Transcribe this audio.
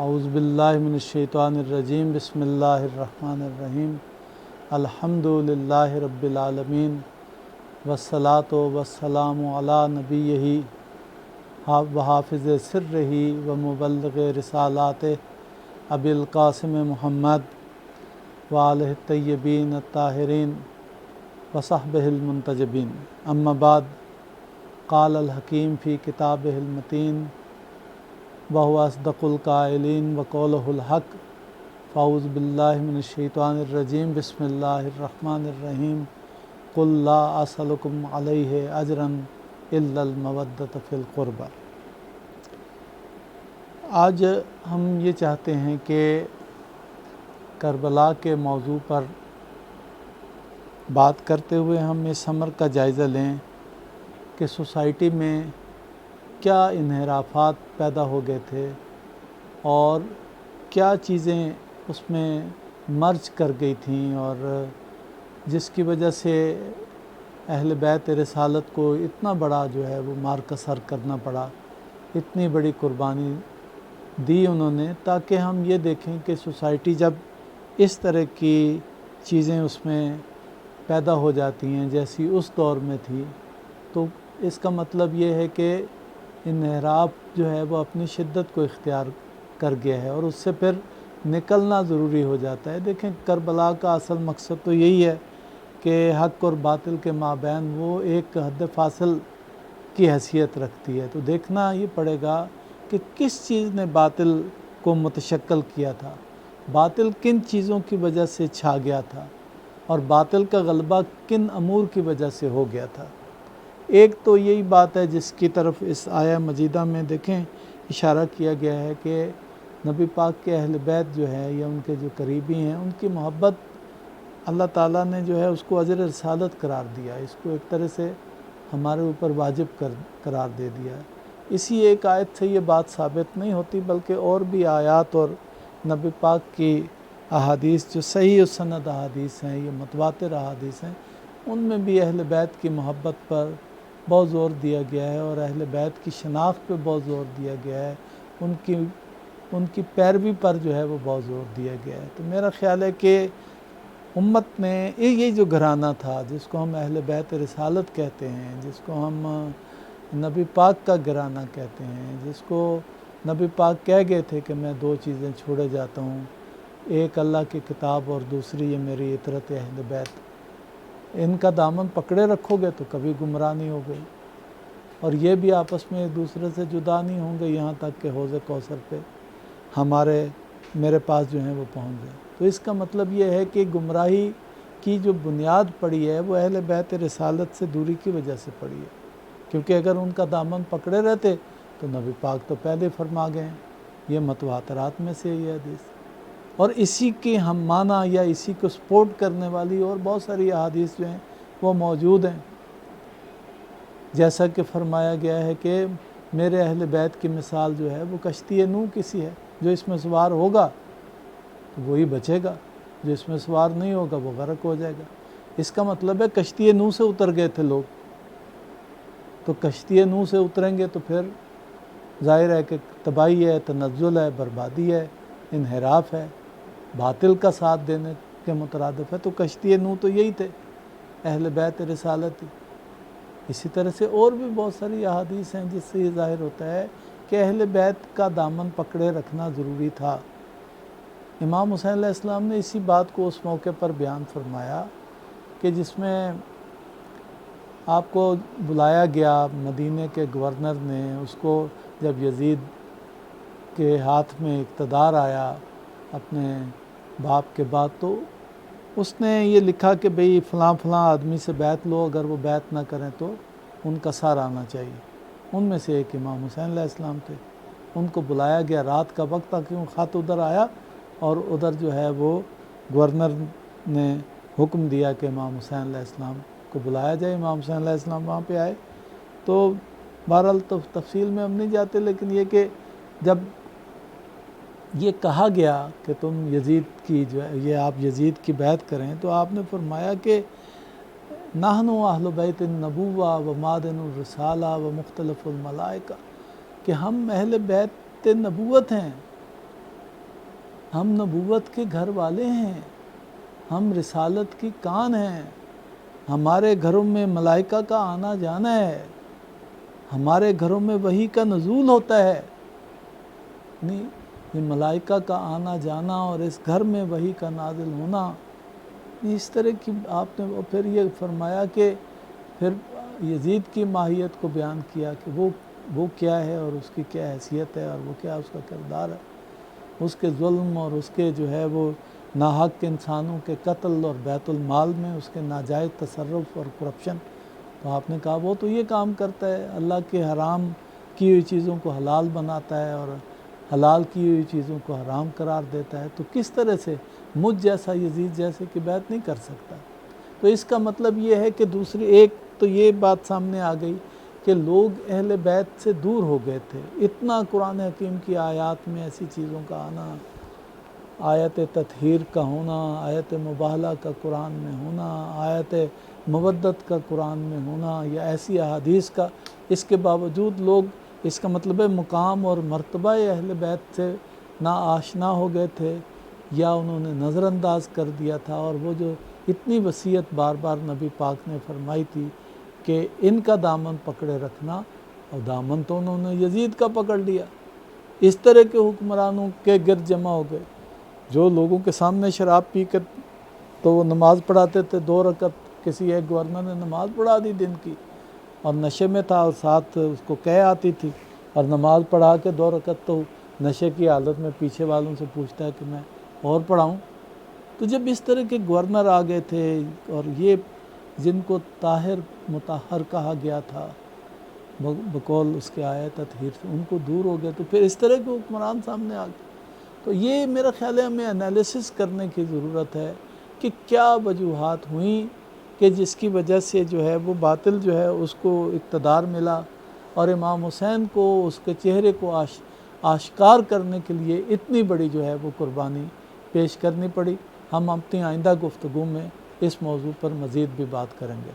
اعوذ باللہ من الشیطان الرجیم بسم اللہ الرحمن الرحیم الحمدللہ رب العالمین والصلاة والسلام علی نبیہ وحافظ سرہ ومبلغ رسالاتہ ابی القاسم محمد وآلہ الطیبین الطاہرین وصحبہ المنتجبین اما بعد قال الحکیم فی کتابہ المتین وهو اصدق القائلین وقولہ الحق فاعوذ باللہ من الشیطان الرجیم بسم اللہ الرحمن الرحیم قل لا اسألکم علیہ اجرا الا المودۃ فی القربى۔ آج ہم یہ چاہتے ہیں کہ کربلا کے موضوع پر بات کرتے ہوئے ہم اس امر کا جائزہ لیں کہ سوسائٹی میں کیا انحرافات پیدا ہو گئے تھے اور کیا چیزیں اس میں مرج کر گئی تھیں اور جس کی وجہ سے اہل بیت رسالت کو اتنا بڑا جو ہے وہ مار کا سر کرنا پڑا، اتنی بڑی قربانی دی انہوں نے، تاکہ ہم یہ دیکھیں کہ سوسائٹی جب اس طرح کی چیزیں اس میں پیدا ہو جاتی ہیں جیسی اس دور میں تھی، تو اس کا مطلب یہ ہے کہ انحراف جو ہے وہ اپنی شدت کو اختیار کر گیا ہے اور اس سے پھر نکلنا ضروری ہو جاتا ہے۔ دیکھیں کربلا کا اصل مقصد تو یہی ہے کہ حق اور باطل کے مابین وہ ایک حد فاصل کی حیثیت رکھتی ہے، تو دیکھنا یہ پڑے گا کہ کس چیز نے باطل کو متشکل کیا تھا، باطل کن چیزوں کی وجہ سے چھا گیا تھا اور باطل کا غلبہ کن امور کی وجہ سے ہو گیا تھا۔ ایک تو یہی بات ہے جس کی طرف اس آیہ مجیدہ میں دیکھیں اشارہ کیا گیا ہے کہ نبی پاک کے اہل بیت جو ہے یا ان کے جو قریبی ہیں ان کی محبت اللہ تعالیٰ نے جو ہے اس کو اجر رسالت قرار دیا، اس کو ایک طرح سے ہمارے اوپر واجب قرار دے دیا ہے۔ اسی ایک آیت سے یہ بات ثابت نہیں ہوتی بلکہ اور بھی آیات اور نبی پاک کی احادیث جو صحیح و سند احادیث ہیں، یہ متواتر احادیث ہیں، ان میں بھی اہل بیت کی محبت پر بہت زور دیا گیا ہے اور اہل بیت کی شناخت پہ بہت زور دیا گیا ہے، ان کی پیروی پر جو ہے وہ بہت زور دیا گیا ہے۔ تو میرا خیال ہے کہ امت نے یہ جو گھرانہ تھا جس کو ہم اہل بیت رسالت کہتے ہیں، جس کو ہم نبی پاک کا گھرانہ کہتے ہیں، جس کو نبی پاک کہہ گئے تھے کہ میں دو چیزیں چھوڑے جاتا ہوں، ایک اللہ کی کتاب اور دوسری یہ میری اطرت اہل بیت، ان کا دامن پکڑے رکھو گے تو کبھی گمراہ نہیں ہوگے اور یہ بھی آپس میں ایک دوسرے سے جدا نہیں ہوں گے یہاں تک کہ حوض کوثر پہ میرے پاس جو ہیں وہ پہنچ جائیں۔ تو اس کا مطلب یہ ہے کہ گمراہی کی جو بنیاد پڑی ہے وہ اہل بیت رسالت سے دوری کی وجہ سے پڑی ہے، کیونکہ اگر ان کا دامن پکڑے رہتے تو نبی پاک تو پہلے فرما گئے ہیں، یہ متواترات میں سے یہ حدیث اور اسی کی ہم معنی یا اسی کو سپورٹ کرنے والی اور بہت ساری احادیث جو ہیں وہ موجود ہیں، جیسا کہ فرمایا گیا ہے کہ میرے اہل بیت کی مثال جو ہے وہ کشتی نوح کی سی ہے، جو اس میں سوار ہوگا تو وہی بچے گا، جو اس میں سوار نہیں ہوگا وہ غرق ہو جائے گا۔ اس کا مطلب ہے کشتی نوح سے اتر گئے تھے لوگ، تو کشتی نوح سے اتریں گے تو پھر ظاہر ہے کہ تباہی ہے، تنزل ہے، بربادی ہے، انحراف ہے، باطل کا ساتھ دینے کے مترادف ہے۔ تو کشتی نوح تو یہی تھے، اہل بیت رسالت ہی۔ اسی طرح سے اور بھی بہت ساری احادیث ہیں جس سے یہ ظاہر ہوتا ہے کہ اہل بیت کا دامن پکڑے رکھنا ضروری تھا۔ امام حسین علیہ السلام نے اسی بات کو اس موقع پر بیان فرمایا کہ جس میں آپ کو بلایا گیا مدینہ کے گورنر نے، اس کو جب یزید کے ہاتھ میں اقتدار آیا اپنے باپ کے بعد، تو اس نے یہ لکھا کہ بھئی فلاں فلاں آدمی سے بیعت لو، اگر وہ بیعت نہ کریں تو ان کا سر آنا چاہیے۔ ان میں سے ایک امام حسین علیہ السلام تھے، ان کو بلایا گیا رات کا وقت تھا، کیوں خط ادھر آیا اور ادھر جو ہے وہ گورنر نے حکم دیا کہ امام حسین علیہ السلام کو بلایا جائے۔ امام حسین علیہ السلام وہاں پہ آئے، تو بہرحال تو تفصیل میں ہم نہیں جاتے، لیکن یہ کہ جب یہ کہا گیا کہ تم یزید کی جو ہے یہ آپ یزید کی بیعت کریں، تو آپ نے فرمایا کہ نحن اہل بیت النبوہ و معدن الرسالہ و مختلف الملائکہ، کہ ہم اہل بیت نبوت ہیں ہم نبوت کے گھر والے ہیں، ہم رسالت کی کان ہیں، ہمارے گھروں میں ملائکہ کا آنا جانا ہے، ہمارے گھروں میں وحی کا نزول ہوتا ہے۔ نہیں، یہ ملائکہ کا آنا جانا اور اس گھر میں وحی کا نازل ہونا، اس طرح کی آپ نے پھر یہ فرمایا کہ پھر یزید کی ماہیت کو بیان کیا کہ وہ کیا ہے اور اس کی کیا حیثیت ہے اور وہ کیا اس کا کردار ہے، اس کے ظلم اور اس کے جو ہے وہ ناحق انسانوں کے قتل اور بیت المال میں اس کے ناجائز تصرف اور کرپشن۔ تو آپ نے کہا وہ تو یہ کام کرتا ہے، اللہ کے حرام کی ہوئی چیزوں کو حلال بناتا ہے اور حلال کی ہوئی چیزوں کو حرام قرار دیتا ہے، تو کس طرح سے مجھ جیسا یزید جیسے کہ بیعت نہیں کر سکتا؟ تو اس کا مطلب یہ ہے کہ دوسری ایک تو یہ بات سامنے آ گئی کہ لوگ اہل بیت سے دور ہو گئے تھے۔ اتنا قرآن حکیم کی آیات میں ایسی چیزوں کا آنا، آیت تطہیر کا ہونا، آیت مباہلہ کا قرآن میں ہونا، آیت مودت کا قرآن میں ہونا، یا ایسی احادیث کا، اس کے باوجود لوگ، اس کا مطلب ہے مقام اور مرتبہ اہل بیت سے نا آشنا ہو گئے تھے یا انہوں نے نظر انداز کر دیا تھا۔ اور وہ جو اتنی وصیت بار بار نبی پاک نے فرمائی تھی کہ ان کا دامن پکڑے رکھنا، اور دامن تو انہوں نے یزید کا پکڑ لیا۔ اس طرح کے حکمرانوں کے گرد جمع ہو گئے جو لوگوں کے سامنے شراب پی کر تو وہ نماز پڑھاتے تھے 2 رکعت، کسی ایک گورنر نے نماز پڑھا دی دن کی اور نشے میں تھا اور ساتھ اس کو قے آتی تھی، اور نماز پڑھا کے 2 رکعت تو نشے کی حالت میں پیچھے والوں سے پوچھتا ہے کہ میں اور پڑھاؤں۔ تو جب اس طرح کے گورنر آ گئے تھے اور یہ جن کو طاہر مطہر کہا گیا تھا بقول اس کے آیت تطہیر سے، ان کو دور ہو گئے، تو پھر اس طرح کے حکمران سامنے آ گئے۔ تو یہ میرا خیال ہے ہمیں انالیسس کرنے کی ضرورت ہے کہ کیا وجوہات ہوئیں کہ جس کی وجہ سے جو ہے وہ باطل جو ہے اس کو اقتدار ملا، اور امام حسین کو اس کے چہرے کو آشکار کرنے کے لیے اتنی بڑی جو ہے وہ قربانی پیش کرنی پڑی۔ ہم اپنی آئندہ گفتگو میں اس موضوع پر مزید بھی بات کریں گے۔